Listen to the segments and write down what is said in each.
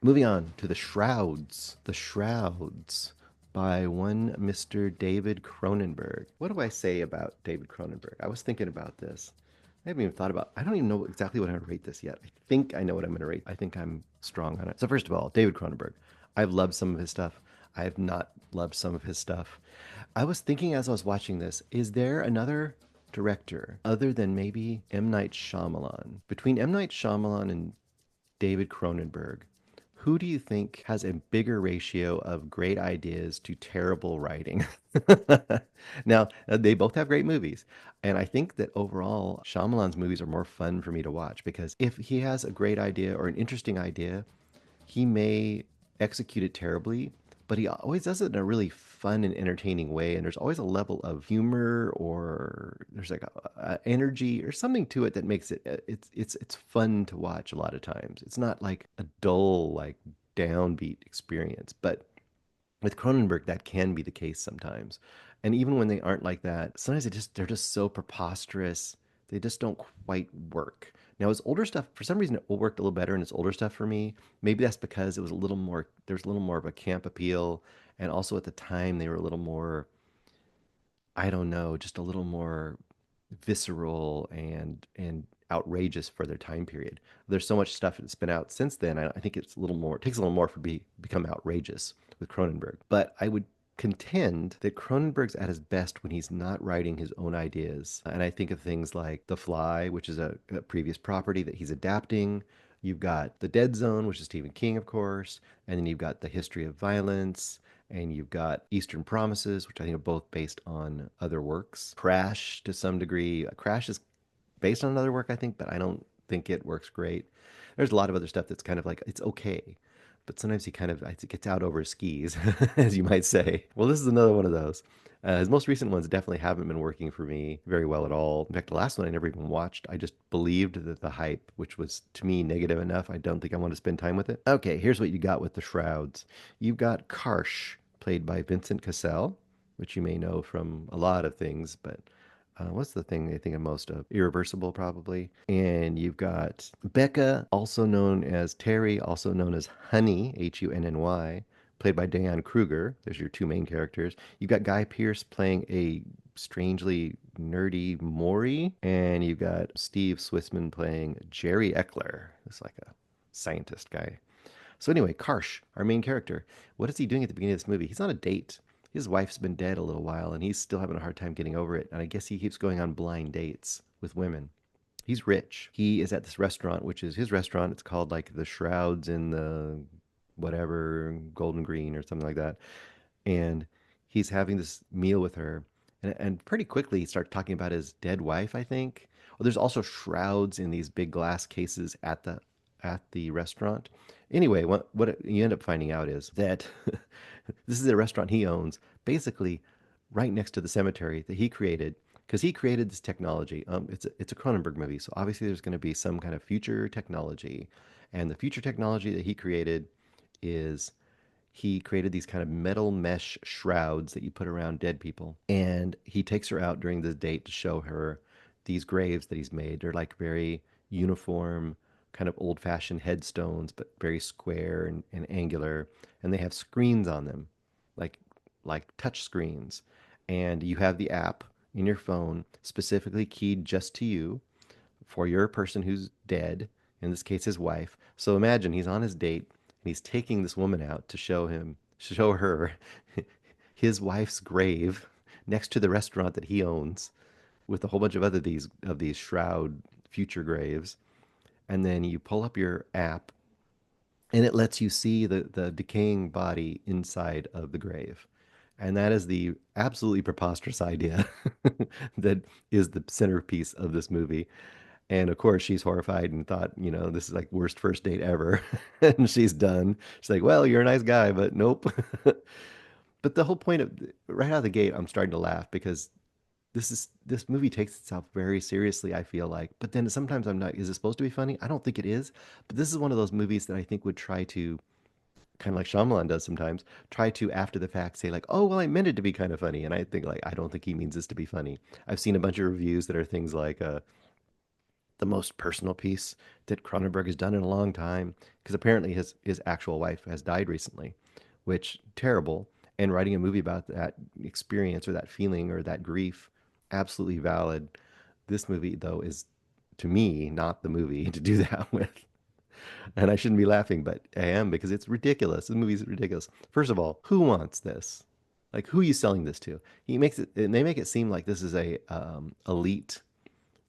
Moving on to the Shrouds. The Shrouds by one Mr. David Cronenberg. What do I say about David Cronenberg? I was thinking about this. I haven't even thought about, I don't even know exactly what I'm going to rate this yet. I think I know what I'm going to rate. I think I'm strong on it. So first of all, David Cronenberg. I've loved some of his stuff. I have not loved some of his stuff. I was thinking as I was watching this, is there another director other than maybe M. Night Shyamalan? Between M. Night Shyamalan and David Cronenberg, who do you think has a bigger ratio of great ideas to terrible writing? Now, they both have great movies. And I think that overall, Shyamalan's movies are more fun for me to watch because if he has a great idea or an interesting idea, he may execute it terribly, but he always does it in a really fun and entertaining way. And there's always a level of humor or there's like a energy or something to it that makes it it's fun to watch a lot of times. It's not like a dull like downbeat experience, but with Cronenberg, that can be the case sometimes. And even when they aren't like that, sometimes they're just so preposterous. They just don't quite work. Now his older stuff, for some reason, it worked a little better in his older stuff for me. Maybe that's because it was a little more, there's a little more of a camp appeal. And also at the time, they were a little more, I don't know, just a little more visceral and outrageous for their time period. There's so much stuff that's been out since then. I think it's a little more, it takes a little more for become outrageous with Cronenberg. But I would contend that Cronenberg's at his best when he's not writing his own ideas. And I think of things like The Fly, which is a previous property that he's adapting. You've got The Dead Zone, which is Stephen King, of course. And then you've got The History of Violence and you've got Eastern Promises, which I think are both based on other works. Crash, to some degree. Crash is based on another work, I think, but I don't think it works great. There's a lot of other stuff that's kind of like, it's okay. But sometimes he kind of gets out over his skis, as you might say. Well, this is another one of those. His most recent ones definitely haven't been working for me very well at all. In fact, the last one I never even watched. I just believed that the hype, which was to me negative enough, I don't think I want to spend time with it. Okay, here's what you got with the Shrouds. You've got Karsh, played by Vincent Cassel, which you may know from a lot of things, but what's the thing they think of most of? Irreversible, probably. And you've got Becca, also known as Terry, also known as Honey, Hunny, played by Diane Kruger. There's your two main characters. You've got Guy Pearce playing a strangely nerdy Maury, and you've got Steve Swissman playing Jerry Eckler. It's like a scientist guy. So anyway, Karsh, our main character, what is he doing at the beginning of this movie? He's on a date. His wife's been dead a little while, and he's still having a hard time getting over it. And I guess he keeps going on blind dates with women. He's rich. He is at this restaurant, which is his restaurant. It's called like the Shrouds in the whatever Golden Green or something like that. And he's having this meal with her, and pretty quickly he starts talking about his dead wife, I think. Well, there's also shrouds in these big glass cases at the restaurant. Anyway, what you end up finding out is that this is a restaurant he owns, basically right next to the cemetery that he created, because he created this technology. It's a Cronenberg movie, so obviously there's going to be some kind of future technology, and the future technology that he created is he created these kind of metal mesh shrouds that you put around dead people. And he takes her out during the date to show her these graves that he's made. They're like very uniform, kind of old fashioned headstones, but very square and angular. And they have screens on them, like touch screens. And you have the app in your phone specifically keyed just to you for your person who's dead, in this case his wife. So imagine he's on his date and he's taking this woman out to show her his wife's grave next to the restaurant that he owns with a whole bunch of other these shroud future graves. And then you pull up your app and it lets you see the decaying body inside of the grave. And that is the absolutely preposterous idea that is the centerpiece of this movie. And of course, she's horrified and thought, this is like worst first date ever. And she's done. She's like, well, you're a nice guy, but nope. But the whole point of right out of the gate, I'm starting to laugh because this movie takes itself very seriously, I feel like. But then sometimes I'm not, is it supposed to be funny? I don't think it is. But this is one of those movies that I think would try to, kind of like Shyamalan does sometimes, try to after the fact say like, oh, well, I meant it to be kind of funny. And I think like, I don't think he means this to be funny. I've seen a bunch of reviews that are things like, the most personal piece that Cronenberg has done in a long time because apparently his actual wife has died recently, which terrible. And writing a movie about that experience or that feeling or that grief, absolutely valid. This movie though is to me not the movie to do that with. And I shouldn't be laughing, but I am because it's ridiculous. The movie's ridiculous. First of all, who wants this? Like, who are you selling this to? He makes it, and they make it seem like this is a elite,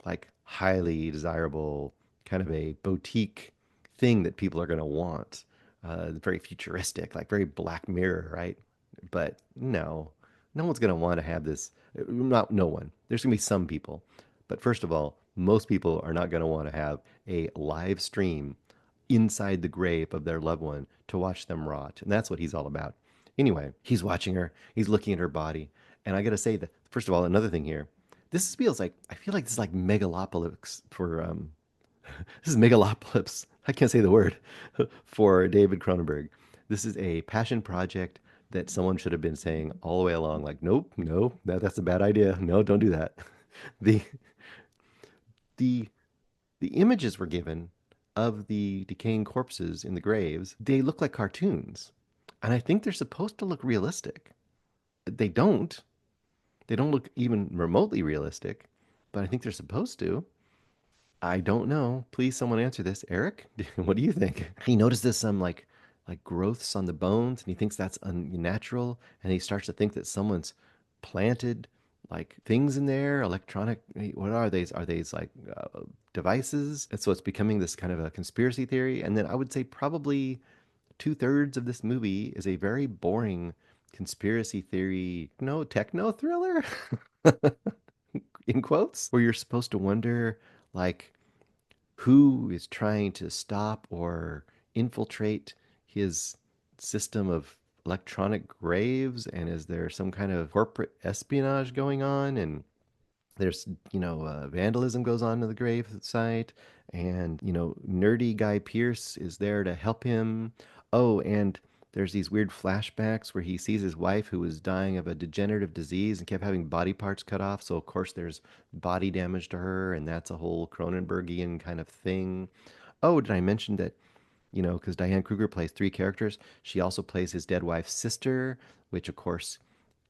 like highly desirable, kind of a boutique thing that people are going to want. Very futuristic, like very Black Mirror, right? But no, no one's going to want to have this. Not no one. There's going to be some people, but first of all, most people are not going to want to have a live stream inside the grave of their loved one to watch them rot, and that's what he's all about. Anyway, he's watching her. He's looking at her body, and I got to say that first of all, another thing here, this feels like I feel like this is like megalopolis for this is megalopolis. I can't say the word for David Cronenberg. This is a passion project that someone should have been saying all the way along, like, nope, no, that's a bad idea. No, don't do that. The the the images were given of the decaying corpses in the graves. They look like cartoons, and I think they're supposed to look realistic. They don't. They don't look even remotely realistic, but I think they're supposed to. I don't know. Please, someone answer this. Eric, what do you think? He notices some like growths on the bones, and he thinks that's unnatural, and he starts to think that someone's planted like things in there, electronic. What are these? Are these like devices? And so it's becoming this kind of a conspiracy theory. And then I would say probably two-thirds of this movie is a very boring conspiracy theory, no techno thriller, in quotes, where you're supposed to wonder like who is trying to stop or infiltrate his system of electronic graves, and is there some kind of corporate espionage going on, and there's vandalism goes on to the grave site, and nerdy guy Pierce is there to help him. Oh, and there's these weird flashbacks where he sees his wife who was dying of a degenerative disease and kept having body parts cut off, so of course there's body damage to her, and that's a whole Cronenbergian kind of thing. Oh, did I mention that, because Diane Kruger plays three characters. She also plays his dead wife's sister, which of course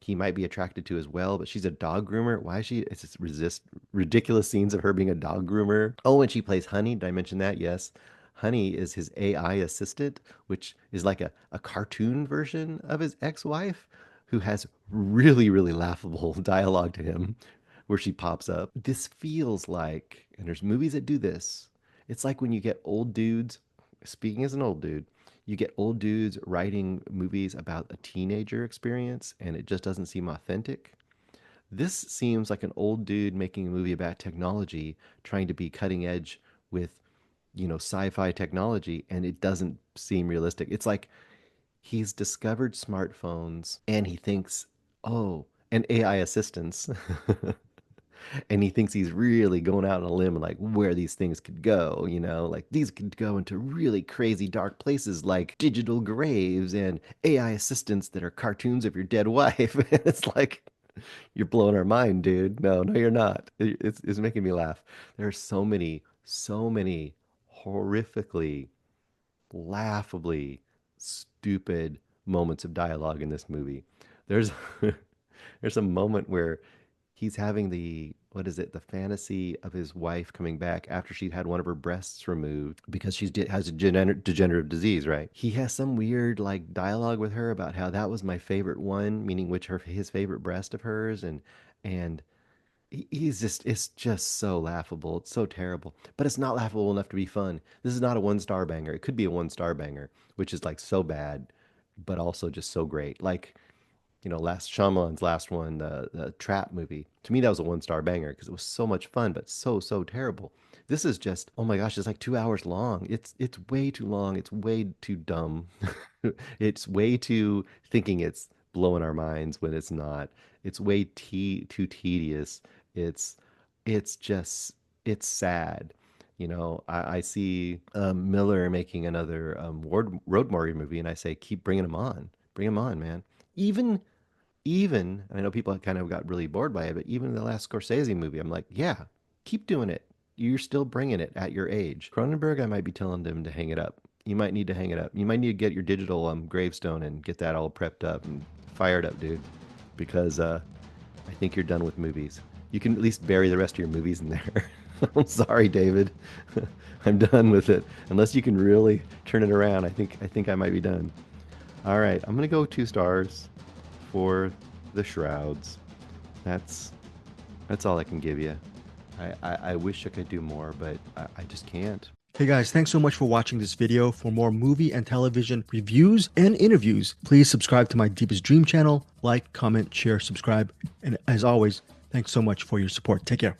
he might be attracted to as well, but she's a dog groomer. Why is she? It's just ridiculous scenes of her being a dog groomer. Oh, and she plays Honey. Did I mention that? Yes. Honey is his AI assistant, which is like a cartoon version of his ex-wife who has really, really laughable dialogue to him where she pops up. This feels like, and there's movies that do this, it's like when you get old dudes, speaking as an old dude, you get old dudes writing movies about a teenager experience and it just doesn't seem authentic. This seems like an old dude making a movie about technology, trying to be cutting edge with, sci-fi technology, and it doesn't seem realistic. It's like he's discovered smartphones and he thinks, oh, and AI assistants. And he thinks he's really going out on a limb and like where these things could go, like these could go into really crazy dark places like digital graves and AI assistants that are cartoons of your dead wife. It's like you're blowing our mind, dude. No, no, you're not. It's making me laugh. There are so many horrifically, laughably stupid moments of dialogue in this movie. There's there's a moment where he's having the what is it, the fantasy of his wife coming back after she'd had one of her breasts removed because has a degenerative disease, right? He has some weird like dialogue with her about how that was my favorite one, meaning which his favorite breast of hers, and he's just it's just so laughable. It's so terrible, but it's not laughable enough to be fun. This is not a one-star banger. It could be a one-star banger, which is like so bad, but also just so great. Like last Shyamalan's last one, the Trap movie. To me, that was a one-star banger because it was so much fun, but so terrible. This is just, oh my gosh, it's like 2 hours long. It's way too long. It's way too dumb. It's way too thinking it's blowing our minds when it's not. It's way too tedious. It's it's just it's sad. I see Miller making another road warrior movie, and I say, keep bring him on, man. Even and I know people kind of got really bored by it, but even the last Scorsese movie, I'm like, yeah, keep doing it. you're still bringing it at your age. Cronenberg, I might be telling them to hang it up. You might need to hang it up. You might need to get your digital gravestone and get that all prepped up and fired up, dude, because I think you're done with movies. You can at least bury the rest of your movies in there. I'm sorry, David. I'm done with it. Unless you can really turn it around, I think I might be done. All right, I'm gonna go 2 stars for the Shrouds. That's that's all I can give you. I wish I could do more, but I just can't. Hey guys, thanks so much for watching this video. For more movie and television reviews and interviews, please subscribe to my Deepest Dream channel. Like, comment, share, subscribe. And as always, thanks so much for your support. Take care.